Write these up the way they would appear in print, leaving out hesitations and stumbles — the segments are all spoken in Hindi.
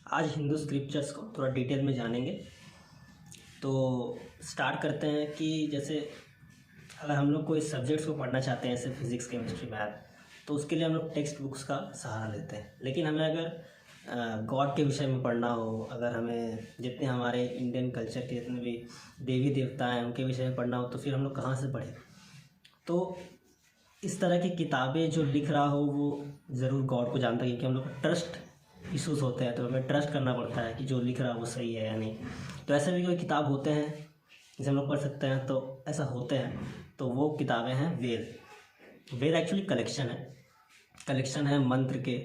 आज हिंदू स्क्रिप्चर्स को थोड़ा डिटेल में जानेंगे। तो स्टार्ट करते हैं कि जैसे अगर हम लोग कोई सब्जेक्ट्स को पढ़ना चाहते हैं जैसे फिज़िक्स, केमिस्ट्री, मैथ, तो उसके लिए हम लोग टेक्स्ट बुक्स का सहारा लेते हैं। लेकिन हमें अगर गॉड के विषय में पढ़ना हो, अगर हमें जितने हमारे इंडियन कल्चर के जितने भी देवी देवता हैं उनके विषय में पढ़ना हो तो फिर हम लोग कहाँ से पढ़ें। तो इस तरह की किताबें जो लिख रहा हो वो ज़रूर गॉड को जानता है, क्योंकि हम लोग को ट्रस्ट इशूज़ होते हैं तो हमें ट्रस्ट करना पड़ता है कि जो लिख रहा है वो सही है या नहीं। तो ऐसे भी कोई किताब होते हैं जिसे हम लोग पढ़ सकते हैं, तो ऐसा होते हैं। तो वो किताबें हैं वेद। वेद एक्चुअली कलेक्शन है मंत्र के।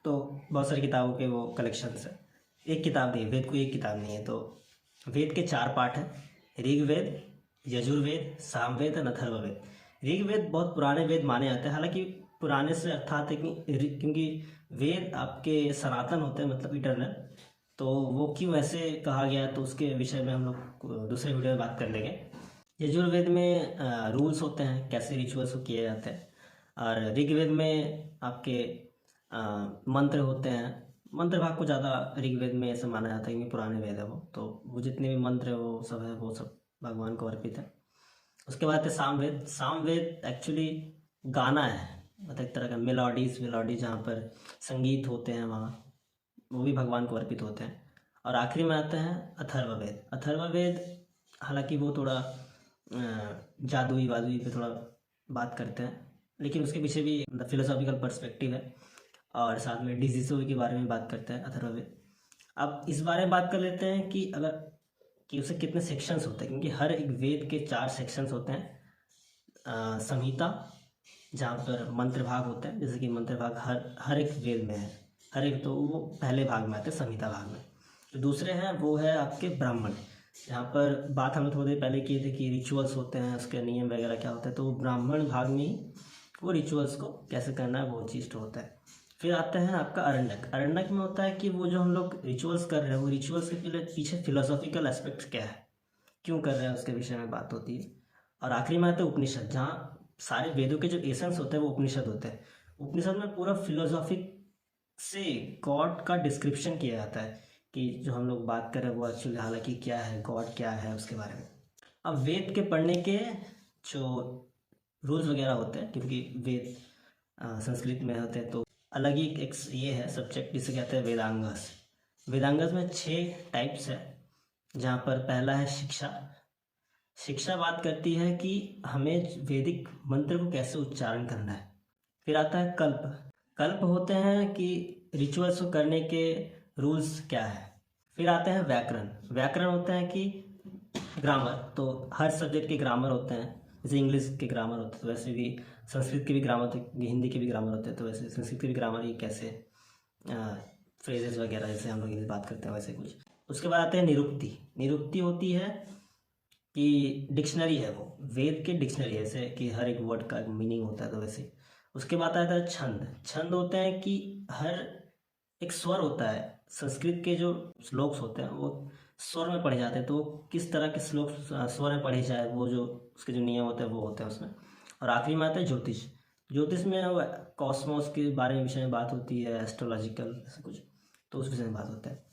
तो बहुत सारी किताबों के वो कलेक्शन है। एक किताब नहीं, वेद कोई एक किताब नहीं है। तो वेद के 4 पार्ट हैं: ऋग्वेद, यजुर्वेद, सामवेद और अथर्ववेद। ऋग्वेद बहुत पुराने वेद माने जाते हैं। हालांकि पुराने से अर्थात है कि क्योंकि वेद आपके सनातन होते हैं, मतलब इटर्नल। तो वो क्यों ऐसे कहा गया तो उसके विषय में हम लोग दूसरे वीडियो में बात कर लेंगे। यजुर्वेद में रूल्स होते हैं कैसे रिचुअल्स को किए जाते हैं, और ऋग्वेद में आपके मंत्र होते हैं। मंत्र भाग को ज़्यादा ऋग्वेद में ऐसा माना जाता है क्योंकि पुराने वेद है वो जितने भी मंत्र है वो सब भगवान को अर्पित है। उसके बाद है सामवेद। सामवेद एक्चुअली गाना है, मतलब एक तरह का मेलोडीज जहाँ पर संगीत होते हैं वहाँ, वो भी भगवान को अर्पित होते हैं। और आखिरी में आता है अथर्ववेद। अथर्ववेद हालांकि वो थोड़ा जादुई वादुई पे थोड़ा बात करते हैं, लेकिन उसके पीछे भी फिलोसॉफिकल पर्सपेक्टिव है, और साथ में डिजीज़ों के बारे में बात करता है अथर्ववेद। अब इस बारे में बात कर लेते हैं कि उसे कितने सेक्शंस होते हैं, क्योंकि हर एक वेद के 4 सेक्शंस होते हैं। संहिता, जहाँ पर मंत्र भाग होते हैं, जैसे कि मंत्र भाग हर एक वेद में है। हर एक तो वो पहले भाग में आते हैं, संहिता भाग में। जो दूसरे हैं वो है आपके ब्राह्मण, जहाँ पर बात हम थोड़ी देर पहले किए थे कि रिचुअल्स होते हैं, उसके नियम वगैरह क्या होता है। तो ब्राह्मण भाग में ही वो रिचुअल्स को कैसे करना है वो चीज़ होता है। फिर आते हैं आपका अरण्यक। अरण्यक में होता है कि वो जो हम लोग रिचुअल्स कर रहे हैं वो रिचुअल्स के पीछे फिलोसॉफिकल एस्पेक्ट क्या है, क्यों कर रहे हैं, उसके विषय में बात होती है। और आखिरी में आते हैं उपनिषद, जहाँ सारे वेदों के जो एसेंस होते हैं वो उपनिषद होते हैं। उपनिषद में पूरा फिलोसॉफिक से गॉड का डिस्क्रिप्शन किया जाता है कि जो हम लोग बात कर रहे हैं वो एक्चुअली हालांकि क्या है, गॉड क्या है, उसके बारे में। अब वेद के पढ़ने के जो रूल्स वगैरह होते हैं, क्योंकि वेद संस्कृत में होते हैं, तो अलग ही एक ये है सब्जेक्ट जिसे कहते हैं वेदांगस। वेदांगस में 6 टाइप्स है, जहाँ पर पहला है शिक्षा। शिक्षा बात करती है कि हमें वैदिक मंत्र को कैसे उच्चारण करना है। फिर आता है कल्प। कल्प होते हैं कि रिचुअल्स को करने के रूल्स क्या है। फिर आते हैं व्याकरण। व्याकरण होते हैं कि ग्रामर, तो हर सब्जेक्ट के ग्रामर होते हैं। जैसे इंग्लिश के ग्रामर होते हैं तो वैसे भी संस्कृत के भी ग्रामर होते हैं, हिंदी के भी ग्रामर होते हैं, तो वैसे संस्कृत के भी ग्रामर ही कैसे फ्रेजेस वगैरह जैसे हम लोग इंग्लिश बात करते हैं वैसे कुछ। उसके बाद आते हैं निरुक्ति। निरुक्ति होती है कि डिक्शनरी है, वो वेद के डिक्शनरी है, जैसे कि हर एक वर्ड का एक मीनिंग होता है तो वैसे। उसके बाद आता है छंद। छंद होते हैं कि हर एक स्वर होता है। संस्कृत के जो श्लोक्स होते हैं वो स्वर में पढ़े जाते हैं, तो वो किस तरह के श्लोक स्वर में पढ़े जाए वो जो उसके जो नियम होते हैं वो होते हैं उसमें। और आखिरी में आता है ज्योतिष। ज्योतिष में कॉस्मोस के बारे में विषय में बात होती है, एस्ट्रोलॉजिकल ऐसा कुछ, तो उस विषय में बात होता है।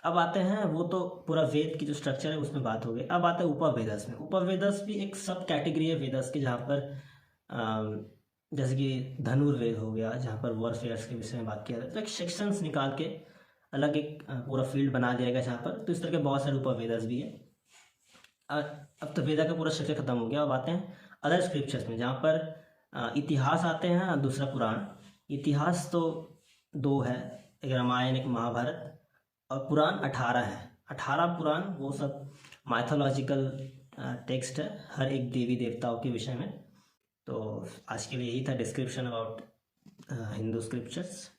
अब आते हैं, वो तो पूरा वेद की जो स्ट्रक्चर है उसमें बात हो गई। अब आता है उपवेदस में। उपवेदस भी एक सब कैटेगरी है वेदस की, जहाँ पर जैसे कि धनुर्वेद हो गया, जहाँ पर वॉरफेयर्स के विषय में बात किया जाता है। तो एक सेक्शंस निकाल के अलग एक पूरा फील्ड बना दिया गया जहाँ पर, तो इस तरह के बहुत सारे उपवेदस भी है। अब तो वेदा का पूरा स्ट्रक्चर खत्म हो गया। अब आते हैं अदर स्क्रिप्चर्स में, जहाँ पर इतिहास आते हैं, दूसरा पुराण। इतिहास तो 2 है, एक रामायण एक महाभारत, और पुराण 18 है। 18 पुराण वो सब माइथोलॉजिकल टेक्स्ट है हर एक देवी देवताओं के विषय में। तो आज के लिए यही था डिस्क्रिप्शन अबाउट हिंदू स्क्रिप्चर्स।